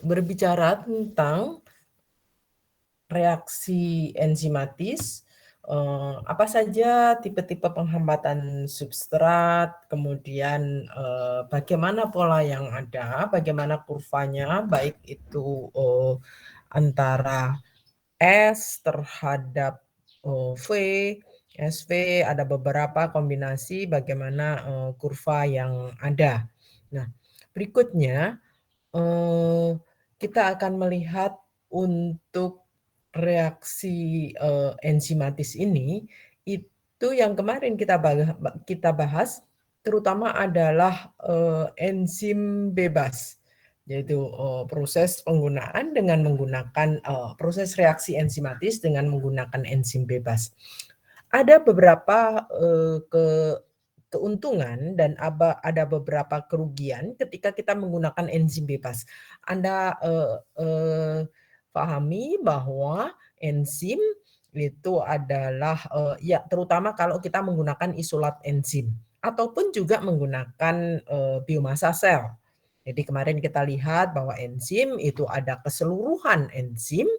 Berbicara tentang reaksi enzimatis, apa saja tipe-tipe penghambatan substrat, kemudian bagaimana pola yang ada, bagaimana kurvanya, baik itu antara S terhadap V, SV, ada beberapa kombinasi bagaimana kurva yang ada. Nah, berikutnya kita akan melihat untuk reaksi enzimatis ini, itu yang kemarin kita bahas terutama adalah enzim bebas, yaitu proses penggunaan dengan menggunakan proses reaksi enzimatis dengan menggunakan enzim bebas. Ada beberapa keuntungan dan ada beberapa kerugian ketika kita menggunakan enzim bebas. Anda pahami bahwa enzim itu adalah ya terutama kalau kita menggunakan isolat enzim ataupun juga menggunakan biomasa sel. Jadi kemarin kita lihat bahwa enzim itu ada keseluruhan enzim,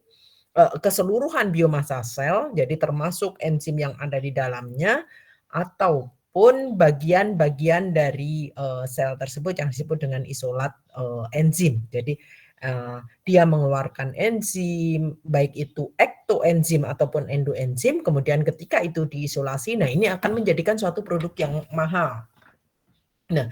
keseluruhan biomasa sel, jadi termasuk enzim yang ada di dalamnya ataupun bagian-bagian dari sel tersebut yang disebut dengan isolat enzim. Jadi dia mengeluarkan enzim, baik itu ektoenzim ataupun endoenzim, kemudian ketika itu diisolasi, nah ini akan menjadikan suatu produk yang mahal. Nah,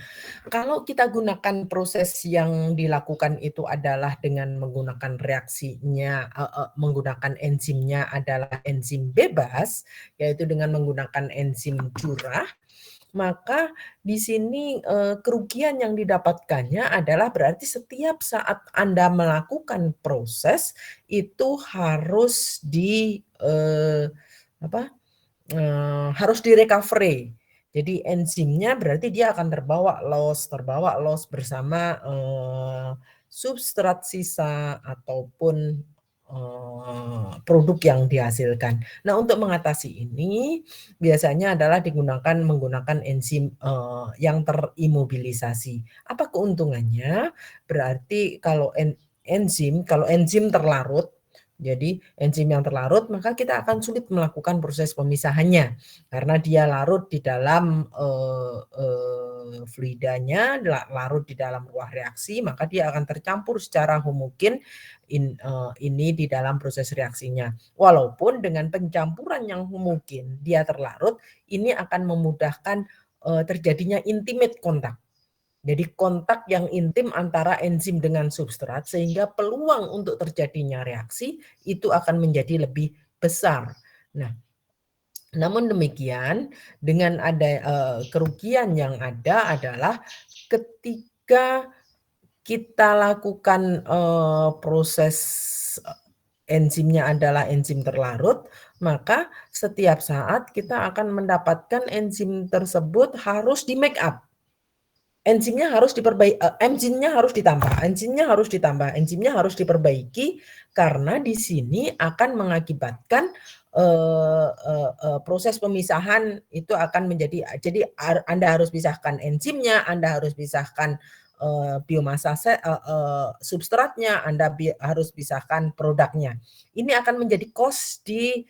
kalau kita gunakan proses yang dilakukan itu adalah dengan menggunakan reaksinya, menggunakan enzimnya adalah enzim bebas, yaitu dengan menggunakan enzim curah, maka di sini kerugian yang didapatkannya adalah berarti setiap saat Anda melakukan proses itu harus harus di-recovery. Jadi enzimnya berarti dia akan terbawa loss bersama substrat sisa ataupun produk yang dihasilkan. Nah, untuk mengatasi ini biasanya adalah menggunakan enzim yang terimobilisasi. Apa keuntungannya? Berarti kalau enzim terlarut, jadi enzim yang terlarut, maka kita akan sulit melakukan proses pemisahannya karena dia larut di dalam fluidanya, larut di dalam ruang reaksi, maka dia akan tercampur secara homogen ini di dalam proses reaksinya. Walaupun dengan pencampuran yang homogen dia terlarut, ini akan memudahkan terjadinya intimate contact. Jadi kontak yang intim antara enzim dengan substrat sehingga peluang untuk terjadinya reaksi itu akan menjadi lebih besar. Nah, namun demikian dengan ada kerugian yang ada adalah ketika kita lakukan proses enzimnya adalah enzim terlarut, maka setiap saat kita akan mendapatkan enzim tersebut harus di make up. Enzimnya harus enzimnya harus diperbaiki karena di sini akan mengakibatkan proses pemisahan itu akan menjadi, jadi Anda harus pisahkan enzimnya, Anda harus pisahkan biomasa substratnya, Anda harus pisahkan produknya. Ini akan menjadi cost di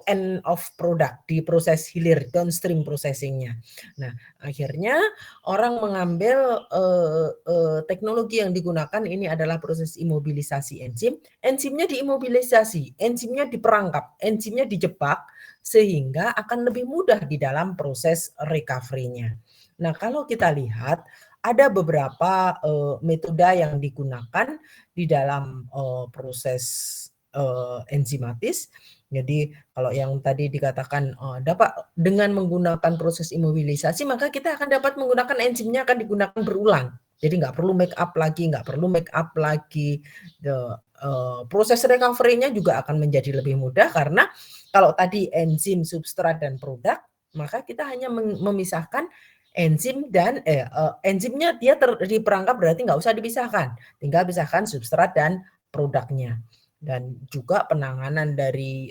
end of product, di proses hilir downstream processingnya. Nah, akhirnya orang mengambil teknologi yang digunakan ini adalah proses imobilisasi enzim. Enzimnya diimobilisasi, enzimnya diperangkap, enzimnya dijebak sehingga akan lebih mudah di dalam proses recovery-nya. Nah, kalau kita lihat ada beberapa metode yang digunakan di dalam proses enzimatis. Jadi kalau yang tadi dikatakan dapat dengan menggunakan proses imobilisasi, maka kita akan dapat menggunakan enzimnya akan digunakan berulang. Jadi nggak perlu make up lagi. Proses recovery-nya juga akan menjadi lebih mudah karena kalau tadi enzim, substrat, dan produk, maka kita hanya memisahkan enzim dan enzimnya dia diperangkap berarti nggak usah dipisahkan, tinggal pisahkan substrat dan produknya. Dan juga penanganan dari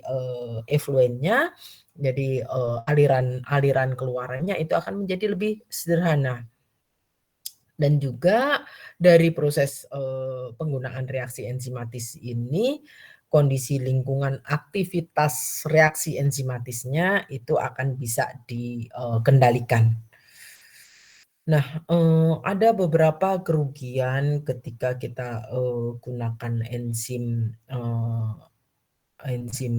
effluentnya, jadi aliran keluarannya itu akan menjadi lebih sederhana. Dan juga dari proses, penggunaan reaksi enzimatis ini, kondisi lingkungan aktivitas reaksi enzimatisnya itu akan bisa kendalikan. Nah, ada beberapa kerugian ketika kita, gunakan enzim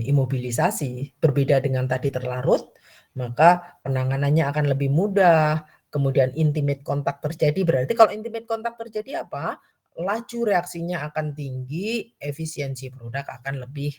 imobilisasi, berbeda dengan tadi terlarut, maka penanganannya akan lebih mudah, kemudian intimate kontak terjadi, berarti kalau intimate kontak terjadi apa? Laju reaksinya akan tinggi, efisiensi produk akan lebih,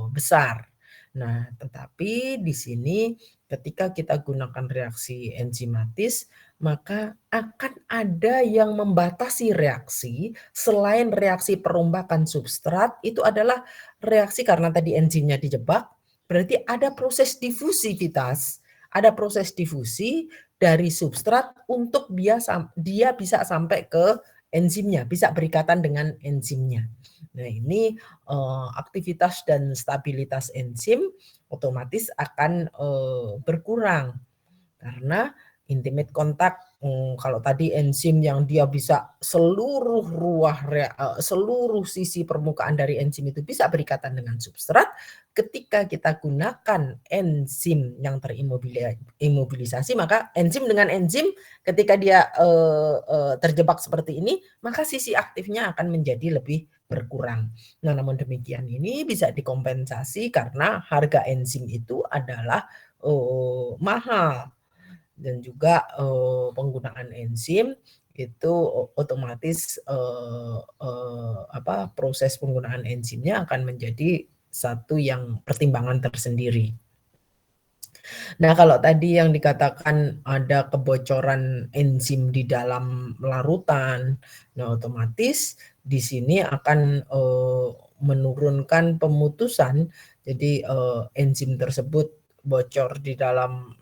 besar. Nah, tetapi di sini ketika kita gunakan reaksi enzimatis, maka akan ada yang membatasi reaksi, selain reaksi perombakan substrat, itu adalah reaksi karena tadi enzimnya dijebak, berarti ada proses difusivitas, ada proses difusi dari substrat untuk dia bisa sampai ke enzimnya, bisa berikatan dengan enzimnya. Nah ini, aktivitas dan stabilitas enzim otomatis akan, berkurang. Karena intimate contact, kalau tadi enzim yang dia bisa seluruh sisi permukaan dari enzim itu bisa berikatan dengan substrat, ketika kita gunakan enzim yang imobilisasi, maka enzim dengan enzim ketika dia, terjebak seperti ini, maka sisi aktifnya akan menjadi lebih berkurang. Nah, namun demikian ini bisa dikompensasi karena harga enzim itu adalah, mahal. Dan juga, penggunaan enzim itu otomatis, proses penggunaan enzimnya akan menjadi satu yang pertimbangan tersendiri. Nah, kalau tadi yang dikatakan ada kebocoran enzim di dalam larutan, nah otomatis di sini akan, menurunkan pemutusan. Jadi, enzim tersebut bocor di dalam,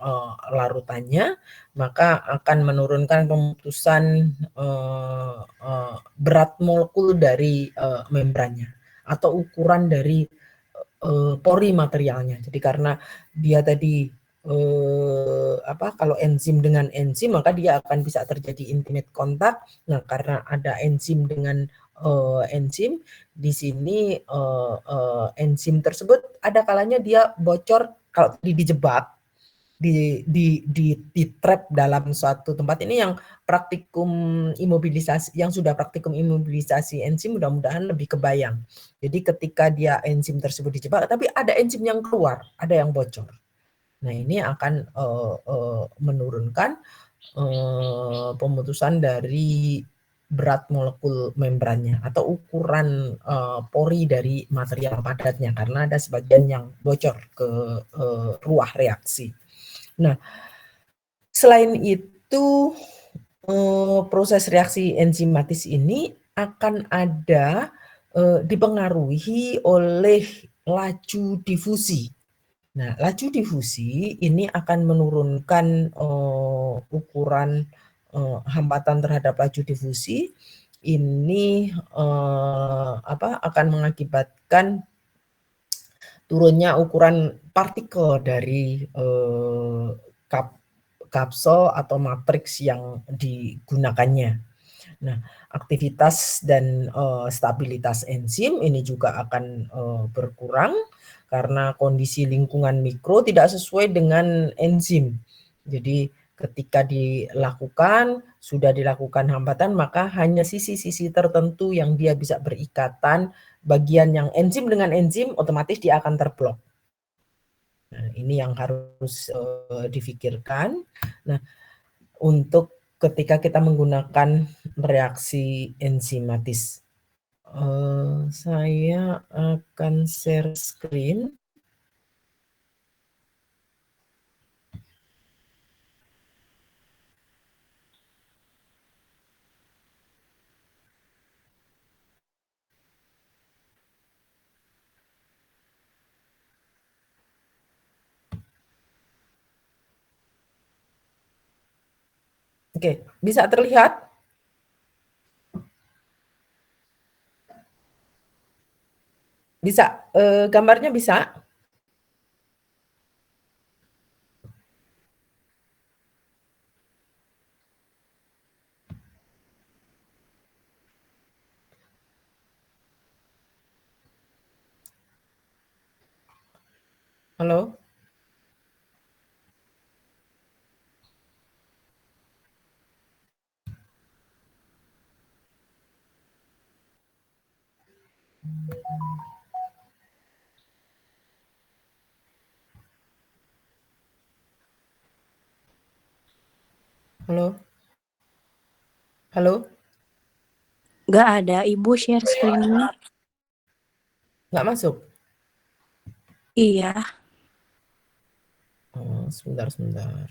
larutannya, maka akan menurunkan pemutusan, eee eee, berat molekul dari, membrannya atau ukuran dari, pori materialnya. Jadi karena dia tadi, kalau enzim dengan enzim maka dia akan bisa terjadi intimate contact. Nah, karena ada enzim dengan, enzim, di sini, enzim tersebut ada kalanya dia bocor kalau dijebak, di-trap dalam suatu tempat. Ini yang sudah praktikum imobilisasi enzim mudah-mudahan lebih kebayang. Jadi ketika dia enzim tersebut dijebak, tapi ada enzim yang keluar, ada yang bocor. Nah, ini akan, menurunkan, pemutusan dari berat molekul membrannya atau ukuran, pori dari material padatnya karena ada sebagian yang bocor ke, ruang reaksi. Nah, selain itu, proses reaksi enzimatis ini akan ada, dipengaruhi oleh laju difusi. Nah, laju difusi ini akan menurunkan, ukuran, hambatan terhadap laju difusi. Ini, akan mengakibatkan turunnya ukuran partikel dari, kapsul atau matriks yang digunakannya. Nah, aktivitas dan, stabilitas enzim ini juga akan, berkurang karena kondisi lingkungan mikro tidak sesuai dengan enzim. Jadi ketika sudah dilakukan hambatan, maka hanya sisi-sisi tertentu yang dia bisa berikatan, bagian yang enzim dengan enzim otomatis dia akan terblok. Nah, ini yang harus, difikirkan. Nah, untuk ketika kita menggunakan reaksi enzimatis. Saya akan share screen. Oke, bisa terlihat? Bisa, gambarnya bisa? Halo? Halo? Halo? Nggak ada, Ibu share screen-nya. Nggak masuk? Iya. Oh, sebentar sebentar.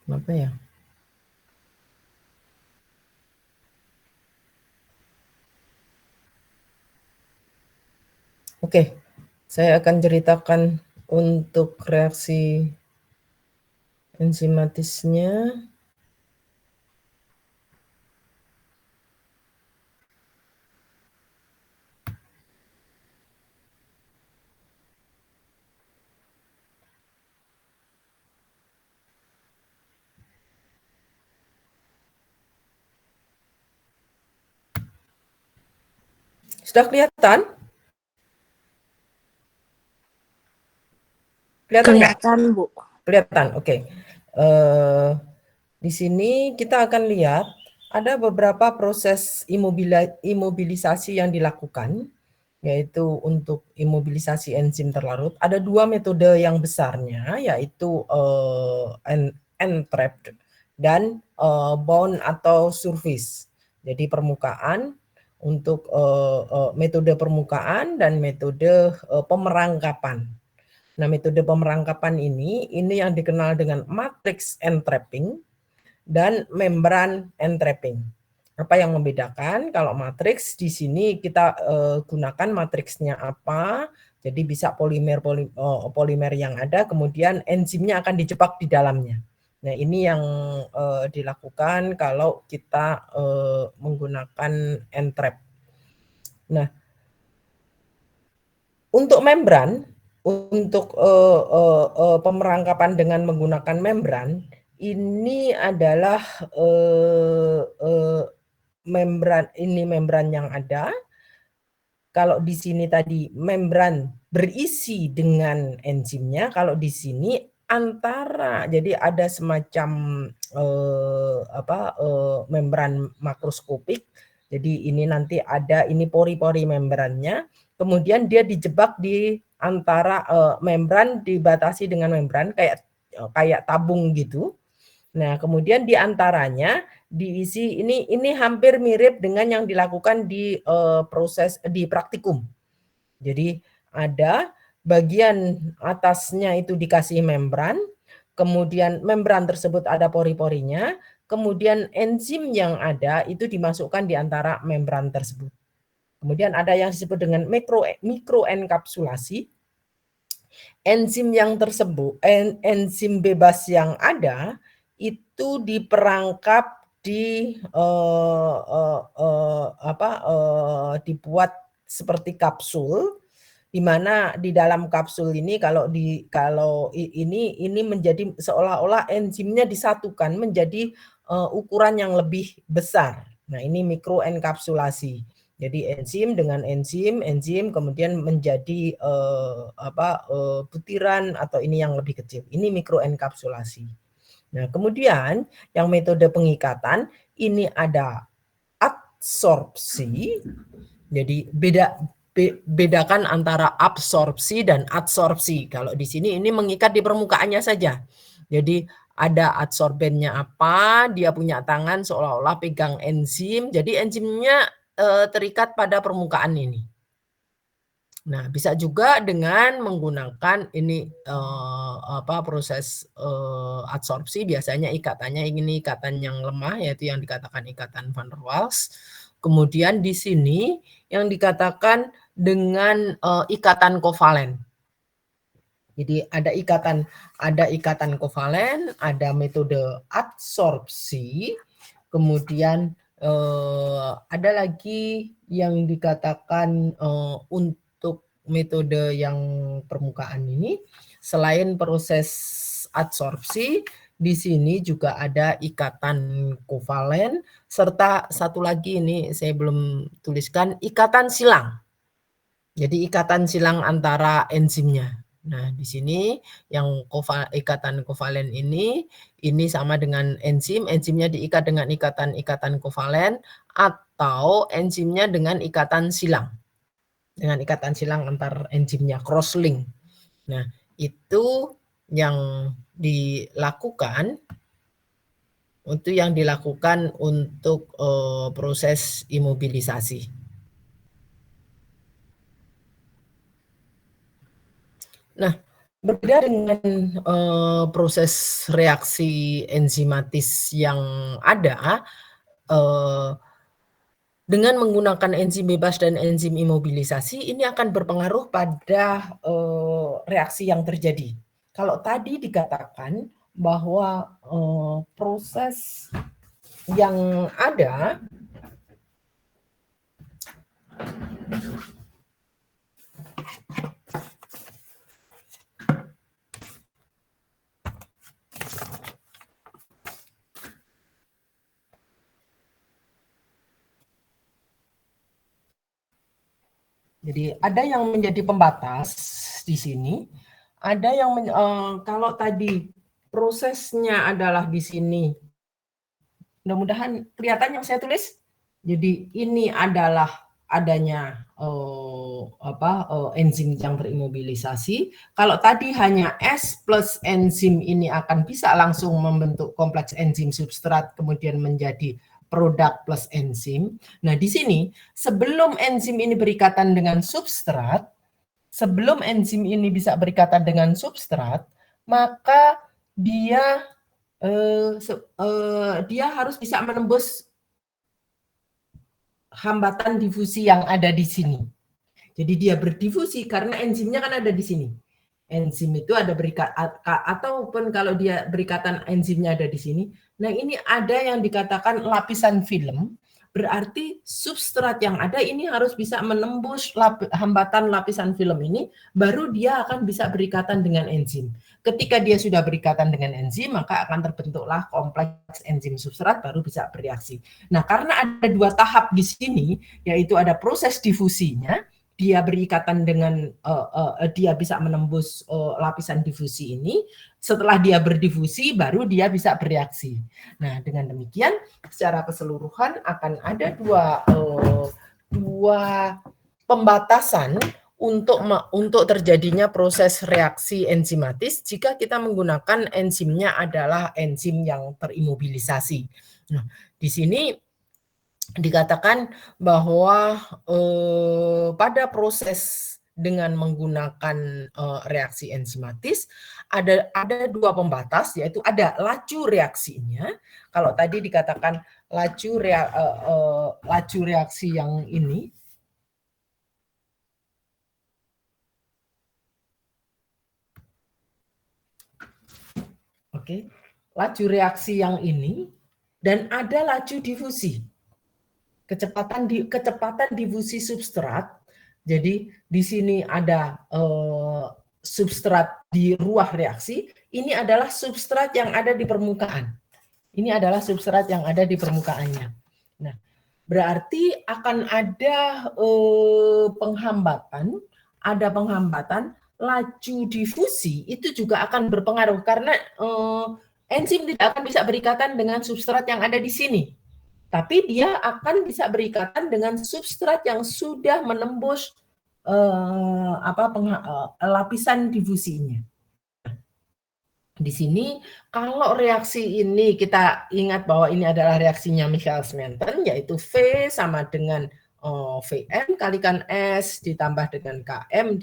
Kenapa ya? Oke, saya akan ceritakan untuk reaksi enzimatisnya. Sudah kelihatan? Kelihatan nggak? Kelihatan, Bu. Kelihatan, oke. Di sini kita akan lihat ada beberapa proses imobilisasi yang dilakukan, yaitu untuk imobilisasi enzim terlarut. Ada dua metode yang besarnya, yaitu entrapped dan bound atau surface. Jadi permukaan untuk metode permukaan dan metode pemerangkapan. Nah, metode pemerangkapan ini yang dikenal dengan matrix entrapping dan membran entrapping. Apa yang membedakan? Kalau matriks di sini kita gunakan matriksnya apa? Jadi bisa polimer yang ada, kemudian enzimnya akan dijebak di dalamnya. Nah, ini yang dilakukan kalau kita menggunakan entrap. Nah, untuk membran, untuk pemerangkapan dengan menggunakan membran, ini adalah membran yang ada. Kalau di sini tadi membran berisi dengan enzimnya, kalau di sini antara, jadi ada semacam membran makroskopik. Jadi ini nanti ada ini pori-pori membrannya, kemudian dia dijebak di antara membran, dibatasi dengan membran kayak tabung gitu. Nah, kemudian di antaranya diisi ini hampir mirip dengan yang dilakukan di proses di praktikum. Jadi ada bagian atasnya itu dikasih membran, kemudian membran tersebut ada pori-porinya, kemudian enzim yang ada itu dimasukkan di antara membran tersebut. Kemudian ada yang disebut dengan mikroenkapsulasi. Enzim yang tersebut, enzim bebas yang ada itu diperangkap dibuat seperti kapsul, di mana di dalam kapsul ini ini menjadi seolah-olah enzimnya disatukan menjadi ukuran yang lebih besar. Nah, ini mikroenkapsulasi. Jadi enzim dengan enzim kemudian menjadi butiran atau ini yang lebih kecil. Ini mikroenkapsulasi. Nah, kemudian yang metode pengikatan ini ada adsorpsi. Jadi bedakan antara absorpsi dan adsorpsi. Kalau di sini ini mengikat di permukaannya saja. Jadi ada adsorbennya apa, dia punya tangan seolah-olah pegang enzim, jadi enzimnya terikat pada permukaan ini. Nah, bisa juga dengan menggunakan ini proses adsorpsi, biasanya ikatannya ini ikatan yang lemah, yaitu yang dikatakan ikatan van der Waals. Kemudian di sini yang dikatakan dengan ikatan kovalen. Jadi ada ikatan kovalen, ada metode adsorpsi, kemudian ada lagi yang dikatakan untuk metode yang permukaan ini, selain proses adsorpsi, di sini juga ada ikatan kovalen, serta satu lagi ini saya belum tuliskan, ikatan silang. Jadi ikatan silang antara enzimnya. Nah, di sini yang ikatan kovalen ini sama dengan enzim, enzimnya diikat dengan ikatan kovalen atau enzimnya dengan ikatan silang. Dengan ikatan silang antar enzimnya, cross-link. Nah, itu yang dilakukan untuk proses imobilisasi. Nah, berbeda dengan proses reaksi enzimatis yang ada, dengan menggunakan enzim bebas dan enzim imobilisasi, ini akan berpengaruh pada reaksi yang terjadi. Kalau tadi dikatakan bahwa proses yang ada jadi ada yang menjadi pembatas di sini, ada yang kalau tadi prosesnya adalah di sini. Mudah-mudahan kelihatan yang saya tulis. Jadi ini adalah adanya enzim yang terimobilisasi. Kalau tadi hanya S plus enzim ini akan bisa langsung membentuk kompleks enzim substrat kemudian menjadi produk plus enzim. Nah, di sini sebelum enzim ini berikatan dengan substrat, sebelum enzim ini bisa berikatan dengan substrat, maka dia harus bisa menembus hambatan difusi yang ada di sini. Jadi dia berdifusi karena enzimnya kan ada di sini. Enzim itu ada ataupun kalau dia berikatan enzimnya ada di sini. Nah, ini ada yang dikatakan lapisan film. Berarti substrat yang ada ini harus bisa menembus hambatan lapisan film ini, baru dia akan bisa berikatan dengan enzim. Ketika dia sudah berikatan dengan enzim, maka akan terbentuklah kompleks enzim substrat, baru bisa bereaksi. Nah, karena ada dua tahap di sini, yaitu ada proses difusinya, dia berikatan dengan dia bisa menembus lapisan difusi ini. Setelah dia berdifusi baru dia bisa bereaksi. Nah, dengan demikian secara keseluruhan akan ada dua pembatasan untuk terjadinya proses reaksi enzimatis jika kita menggunakan enzimnya adalah enzim yang terimobilisasi. Nah, di sini dikatakan bahwa pada proses dengan menggunakan reaksi enzimatis ada dua pembatas, yaitu ada laju reaksinya. Kalau tadi dikatakan laju reaksi yang ini, oke, laju reaksi yang ini, dan ada laju difusi. Kecepatan difusi substrat. Jadi di sini ada substrat di ruang reaksi. Ini adalah substrat yang ada di permukaan. Ini adalah substrat yang ada di permukaannya. Nah, berarti akan ada penghambatan, laju difusi itu juga akan berpengaruh karena enzim tidak akan bisa berikatan dengan substrat yang ada di sini. Tapi dia akan bisa berikatan dengan substrat yang sudah menembus lapisan difusinya. Di sini kalau reaksi ini kita ingat bahwa ini adalah reaksinya Michaelis-Menten, yaitu V sama dengan Vm kalikan S ditambah dengan Km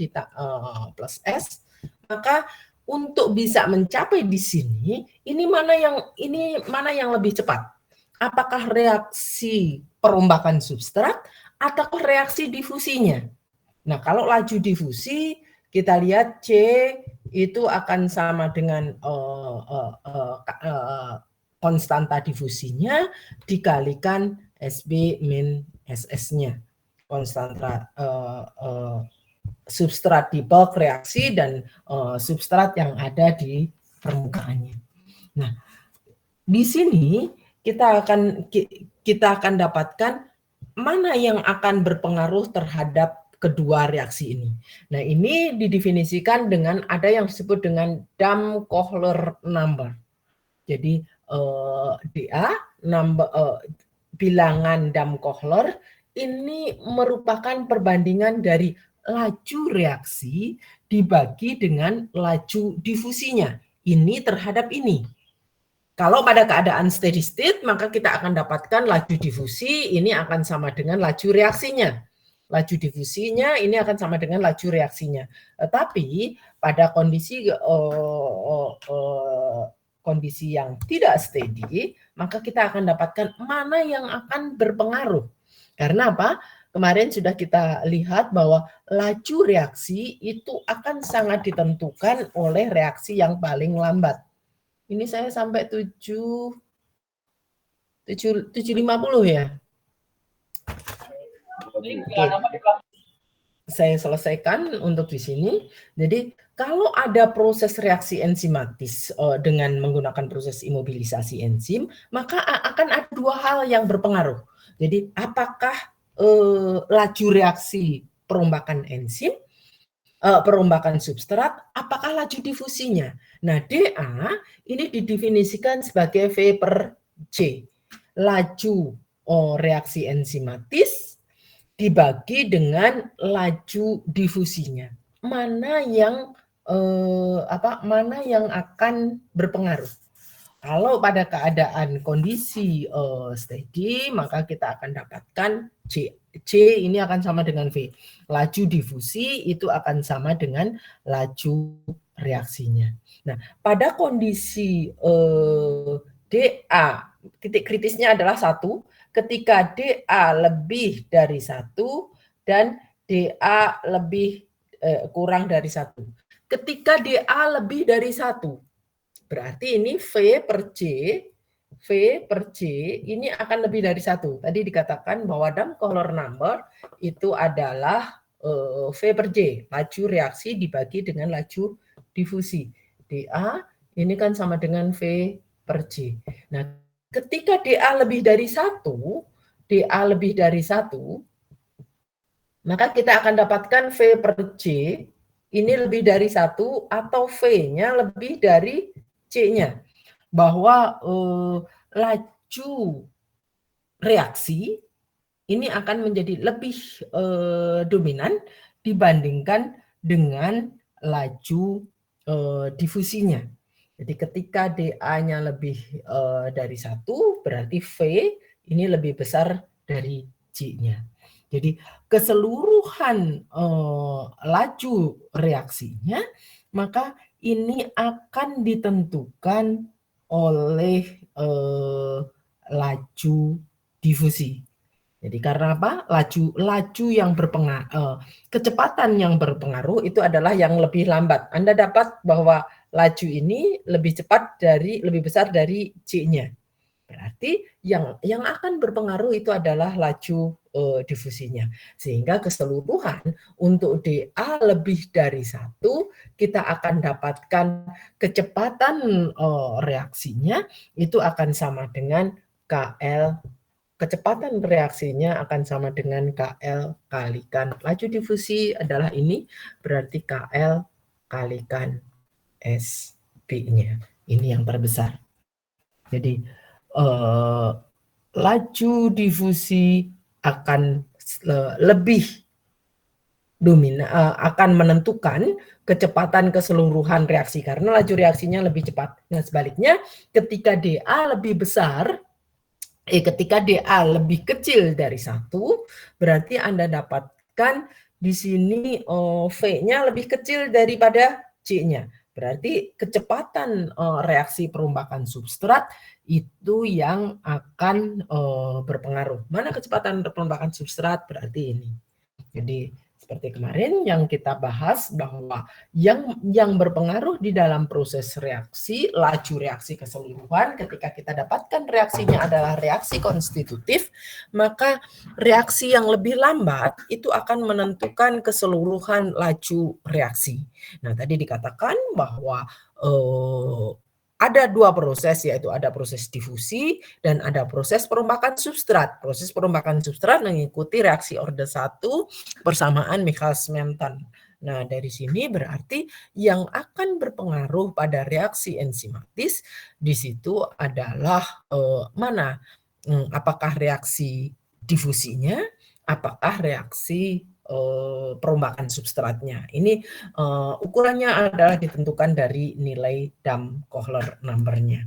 plus S, maka untuk bisa mencapai di sini ini mana yang lebih cepat? Apakah reaksi perombakan substrat atau reaksi difusinya? Nah, kalau laju difusi kita lihat C itu akan sama dengan konstanta difusinya dikalikan SB min SS-nya. Konstanta substrat di bulk reaksi dan substrat yang ada di permukaannya. Nah, di sini kita akan dapatkan mana yang akan berpengaruh terhadap kedua reaksi ini. Nah, ini didefinisikan dengan ada yang disebut dengan Damm-Kohler number. Jadi DA bilangan Damm-Kohler ini merupakan perbandingan dari laju reaksi dibagi dengan laju difusinya. Ini terhadap ini. Kalau pada keadaan steady state, maka kita akan dapatkan laju difusi ini akan sama dengan laju reaksinya. Laju difusinya ini akan sama dengan laju reaksinya. Tetapi pada kondisi yang tidak steady, maka kita akan dapatkan mana yang akan berpengaruh. Karena apa? Kemarin sudah kita lihat bahwa laju reaksi itu akan sangat ditentukan oleh reaksi yang paling lambat. Ini saya sampai 750 ya. Saya selesaikan untuk di sini. Jadi kalau ada proses reaksi enzimatis dengan menggunakan proses imobilisasi enzim, maka akan ada dua hal yang berpengaruh. Jadi apakah laju reaksi perombakan enzim, perombakan substrat, apakah laju difusinya? Nah, DA ini didefinisikan sebagai V per C. Laju reaksi enzimatis dibagi dengan laju difusinya. Mana yang akan berpengaruh? Kalau pada keadaan kondisi steady, maka kita akan dapatkan C ini akan sama dengan V. Laju difusi itu akan sama dengan laju reaksinya. Nah, pada kondisi DA, titik kritisnya adalah 1, ketika DA lebih dari 1 dan DA kurang dari 1. Ketika DA lebih dari 1, berarti ini V per C ini akan lebih dari 1. Tadi dikatakan bahwa Damm-Kohler number itu adalah V per J, laju reaksi dibagi dengan laju difusi. DA ini kan sama dengan V per J. Nah, ketika DA lebih dari 1, maka kita akan dapatkan V per J ini lebih dari 1 atau V-nya lebih dari C-nya. Bahwa laju reaksi ini akan menjadi lebih dominan dibandingkan dengan laju difusinya. Jadi ketika DA-nya lebih dari 1, berarti V ini lebih besar dari C-nya. Jadi keseluruhan laju reaksinya, maka ini akan ditentukan oleh laju difusi. Jadi karena apa? Laju yang berpengaruh, kecepatan yang berpengaruh itu adalah yang lebih lambat. Anda dapat bahwa laju ini lebih besar dari C-nya. Berarti yang akan berpengaruh itu adalah laju difusinya. Sehingga keseluruhan untuk DA lebih dari 1, kita akan dapatkan kecepatan reaksinya itu akan sama dengan KL kecepatan reaksinya akan sama dengan KL kalikan laju difusi adalah ini, berarti KL kalikan SB-nya. Ini yang terbesar. Jadi laju difusi akan lebih akan menentukan kecepatan keseluruhan reaksi karena laju reaksinya lebih cepat. Nah, sebaliknya ketika dA lebih besar, ketika dA lebih kecil dari 1, berarti Anda dapatkan di sini V-nya lebih kecil daripada C-nya. Berarti kecepatan reaksi perombakan substrat itu yang akan berpengaruh. Mana kecepatan perombakan substrat? Berarti ini. Jadi seperti kemarin yang kita bahas bahwa yang berpengaruh di dalam proses reaksi, laju reaksi keseluruhan, ketika kita dapatkan reaksinya adalah reaksi konstitutif, maka reaksi yang lebih lambat itu akan menentukan keseluruhan laju reaksi. Nah, tadi dikatakan bahwa ada 2 proses, yaitu ada proses difusi dan ada proses perombakan substrat. Proses perombakan substrat mengikuti reaksi orde 1 persamaan Michaelis-Menten. Nah, dari sini berarti yang akan berpengaruh pada reaksi enzimatis di situ adalah mana? Apakah reaksi difusinya, apakah reaksi perombakan substratnya. Ini ukurannya adalah ditentukan dari nilai Damm-Kohler number-nya.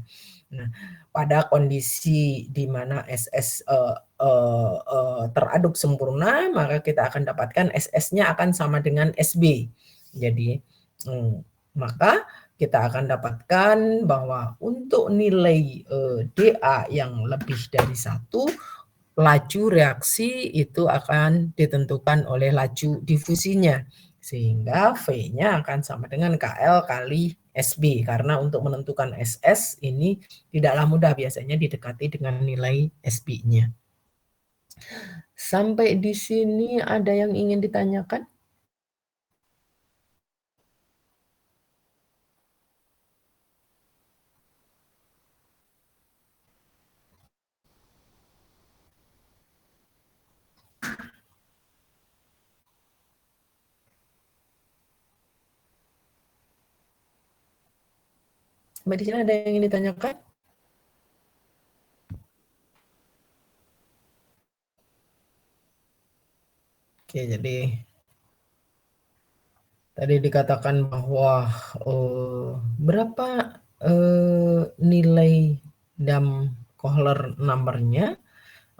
Nah, pada kondisi di mana SS teraduk sempurna, maka kita akan dapatkan SS-nya akan sama dengan SB. Jadi, maka kita akan dapatkan bahwa untuk nilai dA yang lebih dari 1, laju reaksi itu akan ditentukan oleh laju difusinya. Sehingga V-nya akan sama dengan KL kali SB. Karena untuk menentukan SS ini tidaklah mudah, biasanya didekati dengan nilai SB-nya. Sampai di sini ada yang ingin ditanyakan? Sampai di sini ada yang ingin ditanyakan? Oke, jadi tadi dikatakan bahwa berapa nilai Damm-Kohler number-nya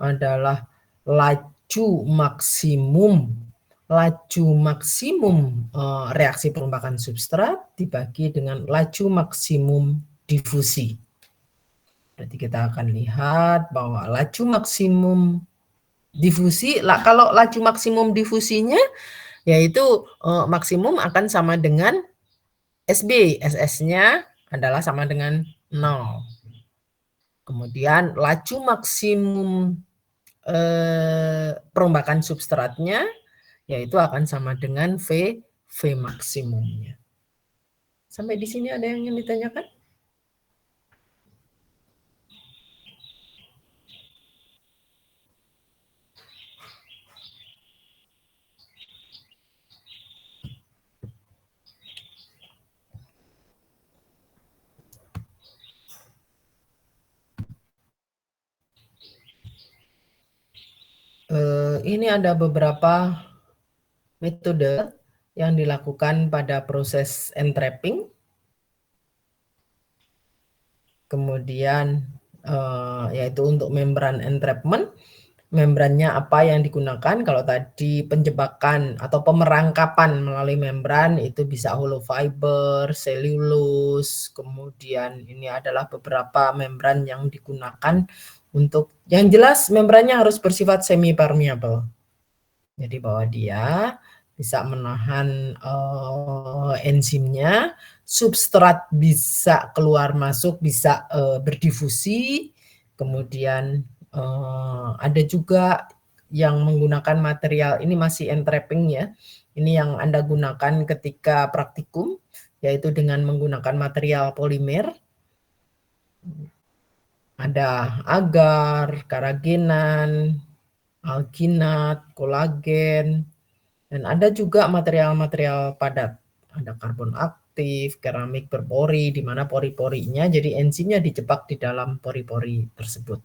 adalah laju maksimum reaksi perombakan substrat dibagi dengan laju maksimum difusi. Berarti kita akan lihat bahwa laju maksimum difusi, kalau laju maksimum difusinya yaitu maksimum akan sama dengan SB, SS-nya adalah sama dengan 0. Kemudian laju maksimum perombakan substratnya yaitu akan sama dengan V maksimumnya. Sampai di sini ada yang ingin ditanyakan? Ini ada beberapa metode yang dilakukan pada proses entrapping. Kemudian yaitu untuk membran entrapment. Membrannya apa yang digunakan? Kalau tadi penjebakan atau pemerangkapan melalui membran itu bisa hollow fiber, selulose, kemudian ini adalah beberapa membran yang digunakan untuk, yang jelas membrannya harus bersifat semi permeable. Jadi bahwa dia bisa menahan enzimnya, substrat bisa keluar masuk, bisa berdifusi, kemudian ada juga yang menggunakan material, ini masih entrapping ya, ini yang Anda gunakan ketika praktikum, yaitu dengan menggunakan material polimer. Ada agar, karagenan, alginat, kolagen, dan ada juga material-material padat. Ada karbon aktif, keramik berpori, di mana pori-porinya jadi enzimnya dijebak di dalam pori-pori tersebut.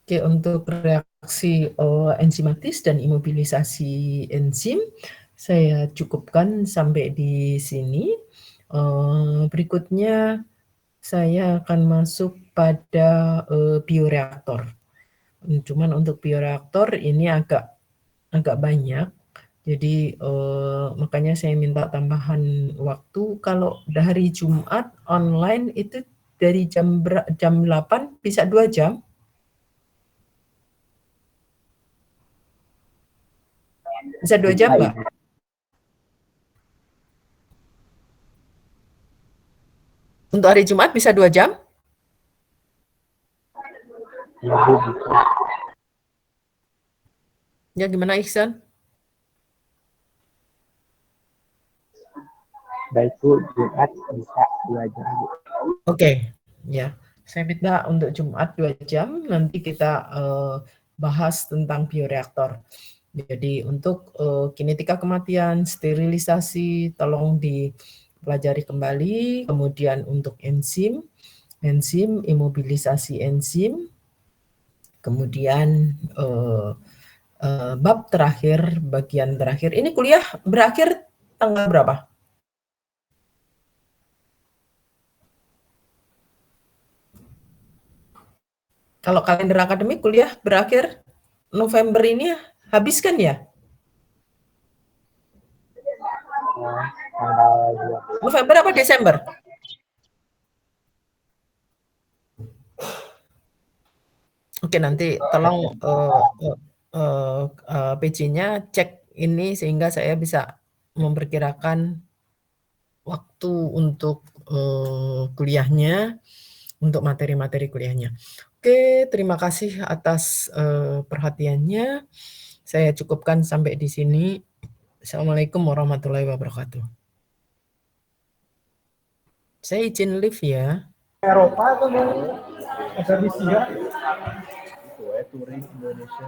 Oke, untuk reaksi enzimatis dan imobilisasi enzim, saya cukupkan sampai di sini. Berikutnya saya akan masuk pada bioreaktor. Cuman untuk bioreaktor ini agak banyak, jadi makanya saya minta tambahan waktu. Kalau hari Jumat online itu dari jam 8 bisa 2 jam? Bisa 2 jam nggak? Untuk hari Jumat bisa 2 jam? Ya, Bu, bisa. Ya, gimana Ihsan? Baik, Bu, Jumat bisa 2 jam, Bu. Oke, ya. Saya minta untuk Jumat 2 jam, nanti kita bahas tentang bioreaktor. Jadi untuk kinetika kematian, sterilisasi, tolong dipelajari kembali. Kemudian untuk enzim, imobilisasi enzim. Kemudian bab terakhir, bagian terakhir. Ini kuliah berakhir tanggal berapa? Kalau kalender akademik kuliah berakhir November ini habis kan ya? Tanggal 20. November apa Desember? Oke, nanti tolong PC-nya cek ini sehingga saya bisa memperkirakan waktu untuk kuliahnya, untuk materi-materi kuliahnya. Oke, terima kasih atas perhatiannya. Saya cukupkan sampai di sini. Assalamualaikum warahmatullahi wabarakatuh. Saya izin live ya. Eropa atau mau Indonesia? Itu ya, touring Indonesia.